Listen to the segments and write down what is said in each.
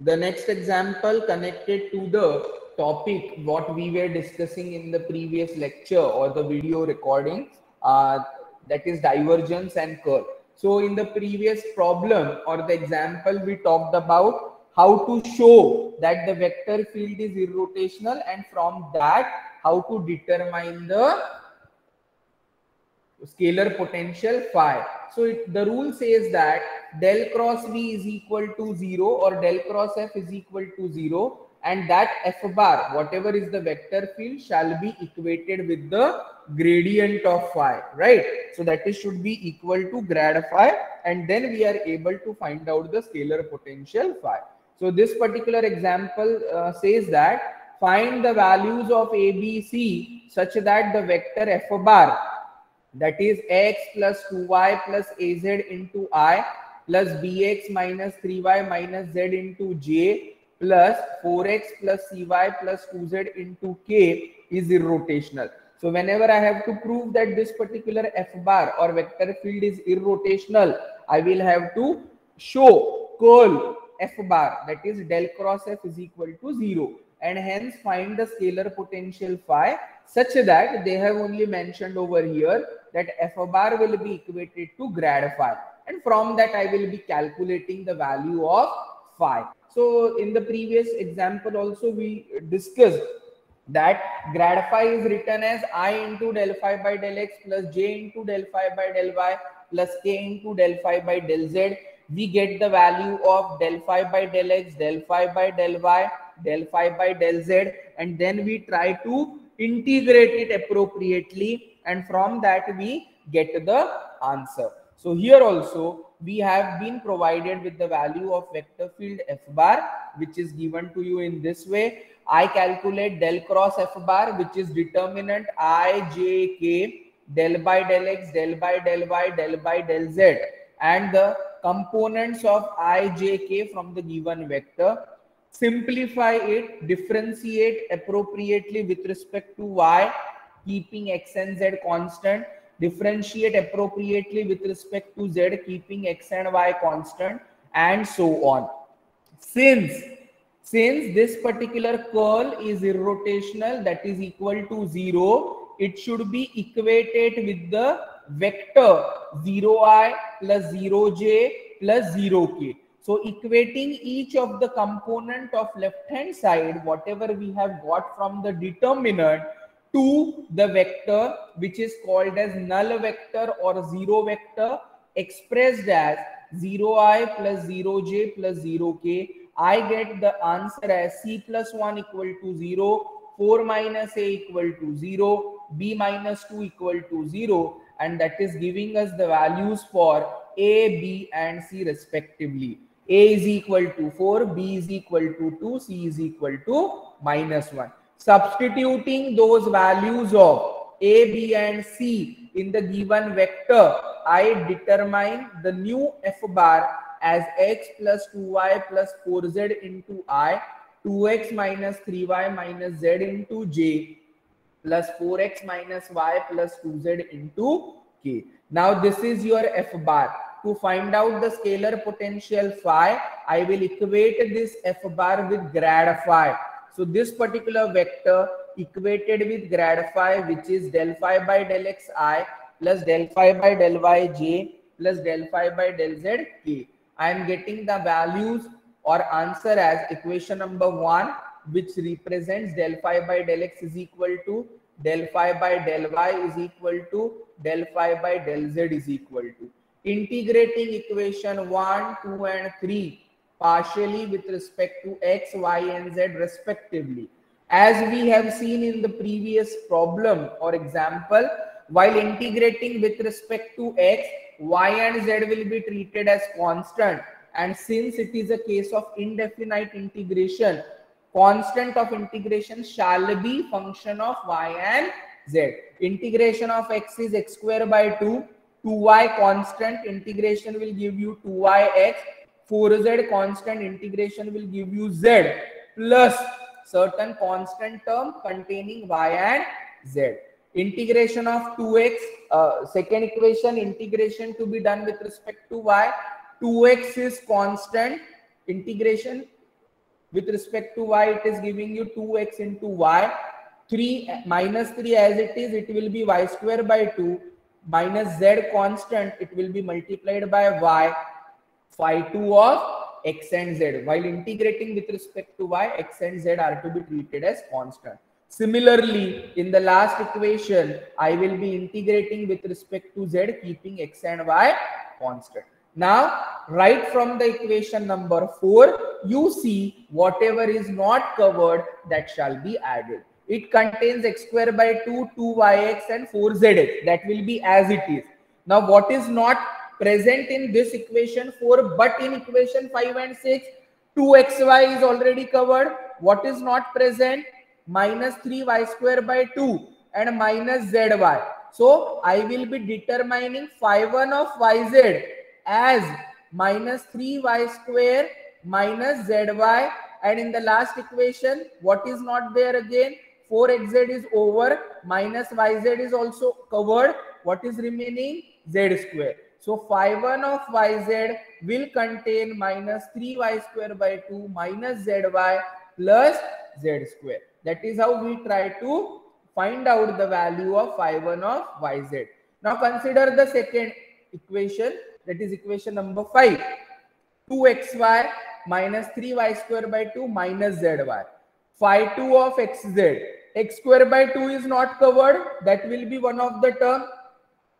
The next example connected to the topic what we were discussing in the previous lecture or the video recording, that is divergence and curl. So in the previous problem or the example, we talked about how to show that the vector field is irrotational, and from that how to determine the scalar potential phi. So the rule says that del cross V is equal to 0 or del cross F is equal to 0, and that F bar, whatever is the vector field, shall be equated with the gradient of phi, right? So that is should be equal to grad phi, and then we are able to find out the scalar potential phi. So this particular example says that find the values of A, B, C such that the vector F bar, that is x plus 2y plus az into I plus bx minus 3y minus z into j plus 4x plus cy plus 2z into k is irrotational. So whenever I have to prove that this particular f bar or vector field is irrotational, I will have to show curl f bar, that is del cross f is equal to 0, and hence find the scalar potential phi such that they have only mentioned over here that f bar will be equated to grad phi, and from that I will be calculating the value of phi. So in the previous example also we discussed that grad phi is written as I into del phi by del x plus j into del phi by del y plus k into del phi by del z. We get the value of del phi by del x, del phi by del y, del phi by del z, and then we try to integrate it appropriately, and from that we get the answer. So here also we have been provided with the value of vector field f bar, which is given to you in this way. I calculate del cross f bar, which is determinant I, j, k, del by del x, del by del y, del by del z, and the components of I, j, k from the given vector. Simplify it, differentiate appropriately with respect to y, keeping x and z constant, differentiate appropriately with respect to z, keeping x and y constant, and so on. Since this particular curl is irrotational, that is equal to 0, it should be equated with the vector 0i plus 0j plus 0k. So equating each of the component of left hand side, whatever we have got from the determinant, to the vector which is called as null vector or zero vector, expressed as 0i plus 0j plus 0k, I get the answer as c plus 1 equal to 0, 4 minus a equal to 0, b minus 2 equal to 0, and that is giving us the values for a, b and c respectively. A is equal to 4, b is equal to 2, c is equal to minus 1. Substituting those values of a, b and c in the given vector, I determine the new f bar as x plus 2y plus 4z into I, 2x minus 3y minus z into j, plus 4x minus y plus 2z into k. Now this is your f bar. To find out the scalar potential phi, I will equate this f bar with grad phi. So this particular vector equated with grad phi, which is del phi by del x I plus del phi by del y j plus del phi by del z k. I am getting the values or answer as equation number 1, which represents del phi by del x is equal to del phi by del y is equal to del phi by del z is equal to. Integrating equation 1, 2 and 3 partially with respect to x, y and z respectively. As we have seen in the previous problem or example, while integrating with respect to x, y and z will be treated as constant, and since it is a case of indefinite integration, constant of integration shall be function of y and z. Integration of x is x square by 2, 2y constant, integration will give you 2yx, 4z constant, integration will give you z, plus certain constant term containing y and z. Integration of 2x, second equation, integration to be done with respect to y, 2x is constant, integration With respect to y, it is giving you 2x into y. 3 minus 3 as it is, it will be y square by 2 minus z constant, it will be multiplied by y, phi 2 of x and z. While integrating with respect to y, x and z are to be treated as constant. Similarly, in the last equation, I will be integrating with respect to z, keeping x and y constant. Now, right from the equation number 4, you see whatever is not covered, that shall be added. It contains x square by 2, 2yx and 4zx. That will be as it is. Now, what is not present in this equation 4, but in equation 5 and 6, 2xy is already covered. What is not present? Minus 3y square by 2 and minus zy. So, I will be determining phi 1 of yz as minus 3y square minus zy, and in the last equation, what is not there again? 4xz is over, minus yz is also covered. What is remaining? Z square. So phi 1 of yz will contain minus 3y square by 2 minus zy plus z square. That is how we try to find out the value of phi 1 of yz. Now consider the second equation, that is equation number 5. 2xy minus 3y square by 2 minus zy. Phi 2 of xz. X square by 2 is not covered. That will be one of the term.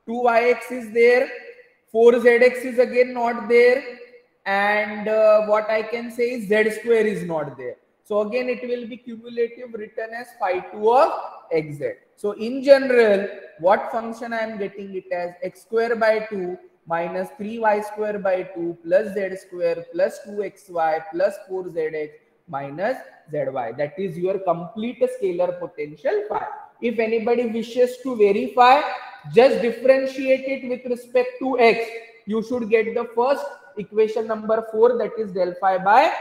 2yx is there. 4zx is again not there. And what I can say is z square is not there. So again it will be cumulative written as phi 2 of xz. So in general, what function I am getting it as? X square by 2 minus 3y square by 2 plus z square plus 2xy plus 4zx minus zy. That is your complete scalar potential phi. If anybody wishes to verify, just differentiate it with respect to x. You should get the first equation number 4, that is del phi by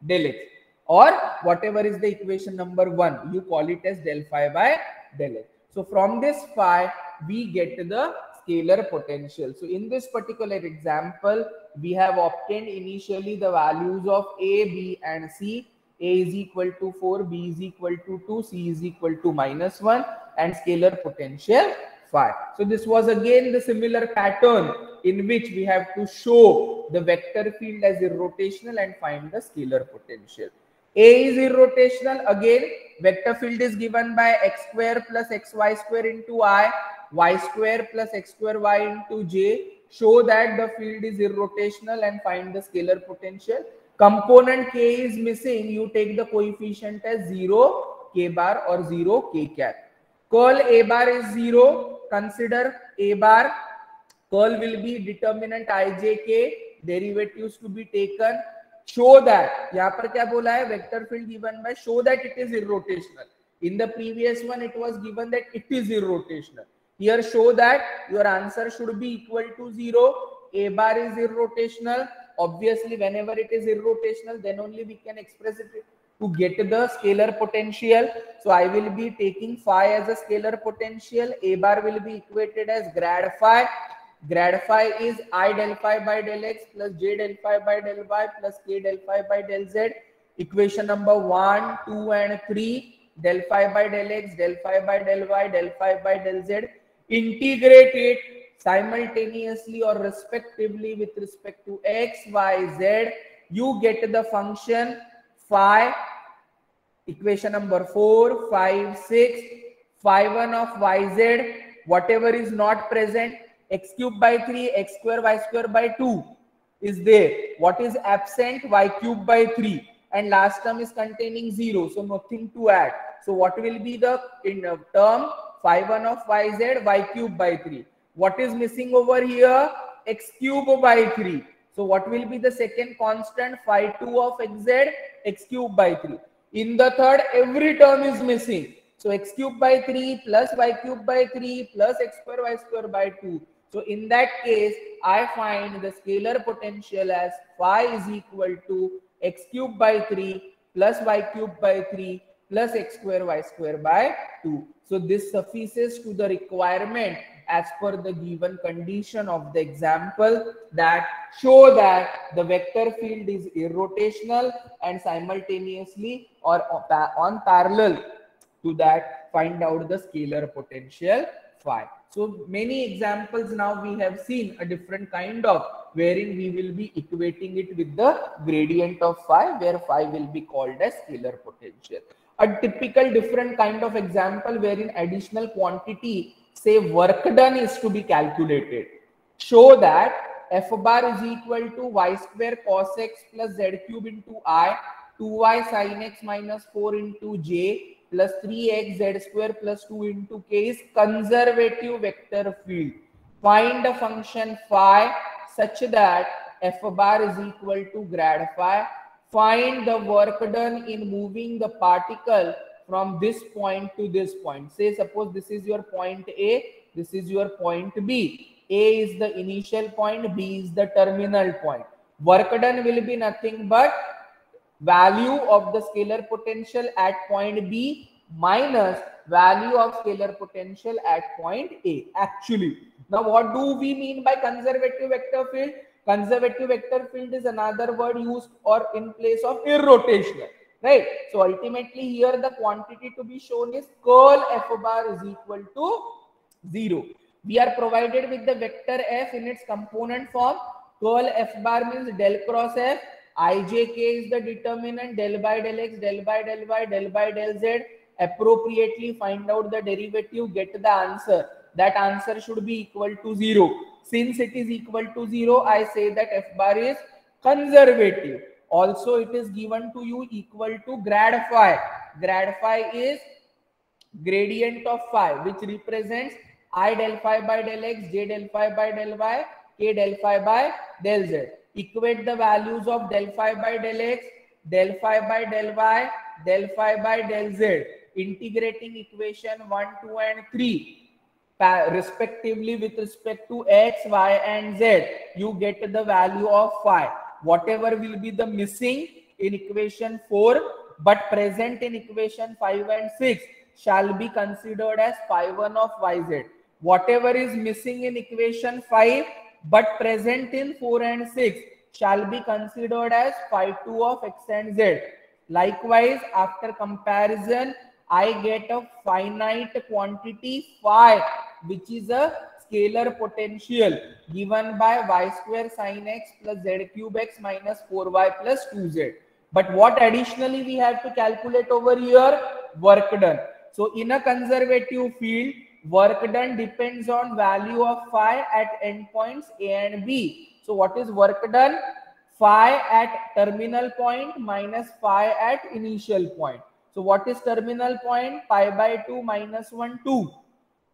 del x, or whatever is the equation number 1, you call it as del phi by del x. So from this phi, we get the scalar potential. So in this particular example, we have obtained initially the values of a, b and c. A is equal to 4, b is equal to 2, c is equal to minus 1, and scalar potential phi. So this was again the similar pattern in which we have to show the vector field as irrotational and find the scalar potential. A is irrotational. Again, vector field is given by x square plus xy square into I, y square plus x square y into j. Show that the field is irrotational and find the scalar potential. Component k is missing. You take the coefficient as 0 k bar or 0 k cap. Curl a bar is 0. Consider a bar. Curl will be determinant ijk. Derivatives to be taken. Show that, यहाँ पर क्या बोला है, vector field given by, show that it is irrotational. In the previous one, it was given that it is irrotational. Here, show that your answer should be equal to 0. A bar is irrotational. Obviously, whenever it is irrotational, then only we can express it to get the scalar potential. So I will be taking phi as a scalar potential. A bar will be equated as grad phi. Grad phi is I del phi by del x plus j del phi by del y plus k del phi by del z. Equation number 1, 2 and 3. Del phi by del x, del phi by del y, del phi by del z. Integrate it simultaneously or respectively with respect to x, y, z. You get the function phi. Equation number 4, 5, 6. Phi 1 of yz. Whatever is not present, x cube by 3, x square, y square by 2 is there. What is absent? Y cube by 3. And last term is containing 0. So nothing to add. So what will be the term? Phi 1 of yz, y cube by 3. What is missing over here? X cube by 3. So what will be the second constant? Phi 2 of xz, x cube by 3. In the third, every term is missing. So x cube by 3 plus y cube by 3 plus x square, y square by 2. So in that case, I find the scalar potential as phi is equal to x cube by 3 plus y cube by 3 plus x square, y square by 2. So this suffices to the requirement as per the given condition of the example, that show that the vector field is irrotational, and simultaneously or on parallel to that find out the scalar potential phi. So many examples now we have seen a different kind of, wherein we will be equating it with the gradient of phi, where phi will be called as scalar potential. A typical different kind of example wherein additional quantity, say work done, is to be calculated. Show that f bar is equal to y square cos x plus z cube into I, 2y sin x minus 4 into j plus 3x z square plus 2 into k is conservative vector field. Find a function phi such that f bar is equal to grad phi. Find the work done in moving the particle from this point to this point. Say suppose this is your point A, this is your point B. A is the initial point, B is the terminal point. Work done will be nothing but value of the scalar potential at point B minus value of scalar potential at point A. Actually, now what do we mean by conservative vector field? Conservative vector field is another word used or in place of irrotational, right? So ultimately here the quantity to be shown is curl f bar is equal to 0. We are provided with the vector f in its component form. Curl f bar means del cross f. Ijk is the determinant, del by del x, del by del y, del by del z. Appropriately find out the derivative, get the answer. That answer should be equal to 0. Since it is equal to 0, I say that f bar is conservative. Also, it is given to you equal to grad phi. Grad phi is gradient of phi, which represents I del phi by del x, j del phi by del y, k del phi by del z. Equate the values of del phi by del x, del phi by del y, del phi by del z. Integrating equation 1, 2 and 3 respectively with respect to x, y and z, you get the value of phi. Whatever will be the missing in equation 4 but present in equation 5 and 6 shall be considered as phi 1 of yz. Whatever is missing in equation 5 but present in 4 and 6 shall be considered as phi 2 of x and z. Likewise, after comparison, I get a finite quantity phi, which is a scalar potential given by y square sin x plus z cube x minus 4y plus 2z. But what additionally we have to calculate over here? Work done. So in a conservative field, work done depends on value of phi at endpoints A and B. So what is work done? Phi at terminal point minus phi at initial point. So what is terminal point? Pi by 2 minus 1, 2.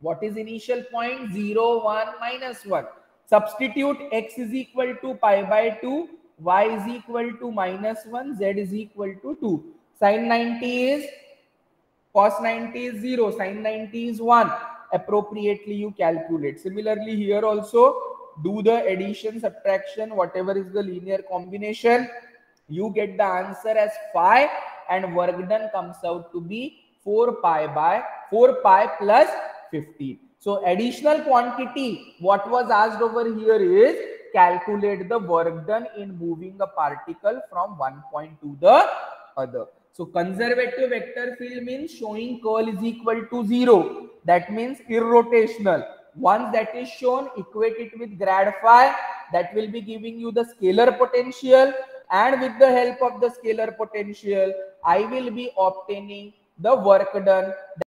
What is initial point? 0, 1, minus 1. Substitute x is equal to pi by 2, y is equal to minus 1, z is equal to 2. Sin 90 is, cos 90 is 0, sin 90 is 1. Appropriately you calculate. Similarly here also, do the addition, subtraction, whatever is the linear combination. You get the answer as phi, and work done comes out to be 4 pi plus 15. So additional quantity, what was asked over here is calculate the work done in moving a particle from one point to the other. So conservative vector field means showing curl is equal to 0. That means irrotational. Once that is shown, equate it with grad phi. That will be giving you the scalar potential. And with the help of the scalar potential, I will be obtaining the work done.